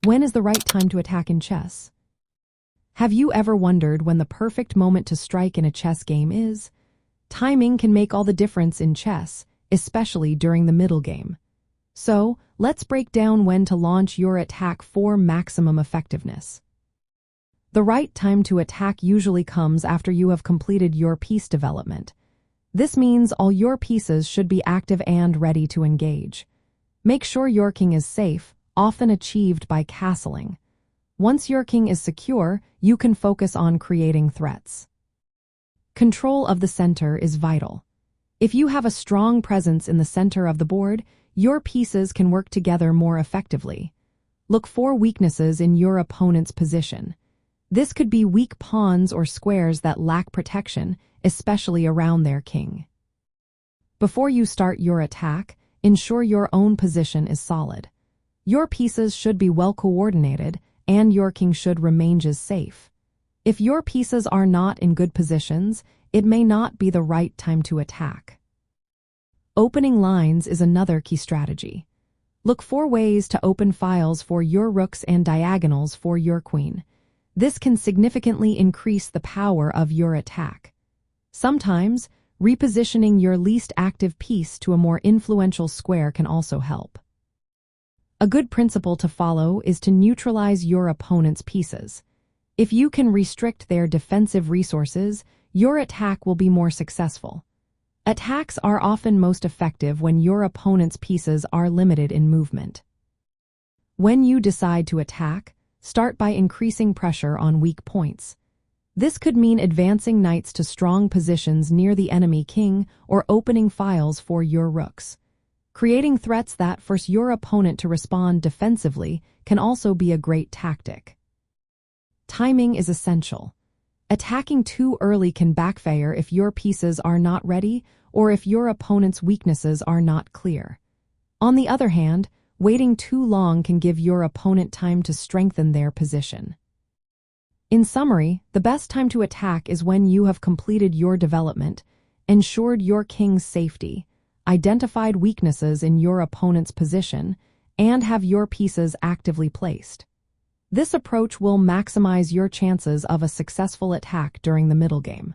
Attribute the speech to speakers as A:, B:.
A: When is the right time to attack in chess? Have you ever wondered when the perfect moment to strike in a chess game is? Timing can make all the difference in chess, especially during the middle game. So, let's break down when to launch your attack for maximum effectiveness. The right time to attack usually comes after you have completed your piece development. This means all your pieces should be active and ready to engage. Make sure your king is safe, often achieved by castling. Once your king is secure, you can focus on creating threats. Control of the center is vital. If you have a strong presence in the center of the board, your pieces can work together more effectively. Look for weaknesses in your opponent's position. This could be weak pawns or squares that lack protection, especially around their king. Before you start your attack, ensure your own position is solid. Your pieces should be well coordinated, and your king should remain safe. If your pieces are not in good positions, it may not be the right time to attack. Opening lines is another key strategy. Look for ways to open files for your rooks and diagonals for your queen. This can significantly increase the power of your attack. Sometimes, repositioning your least active piece to a more influential square can also help. A good principle to follow is to neutralize your opponent's pieces. If you can restrict their defensive resources, your attack will be more successful. Attacks are often most effective when your opponent's pieces are limited in movement. When you decide to attack, start by increasing pressure on weak points. This could mean advancing knights to strong positions near the enemy king or opening files for your rooks. Creating threats that force your opponent to respond defensively can also be a great tactic. Timing is essential. Attacking too early can backfire if your pieces are not ready or if your opponent's weaknesses are not clear. On the other hand, waiting too long can give your opponent time to strengthen their position. In summary, the best time to attack is when you have completed your development, ensured your king's safety, identified weaknesses in your opponent's position, and have your pieces actively placed. This approach will maximize your chances of a successful attack during the middle game.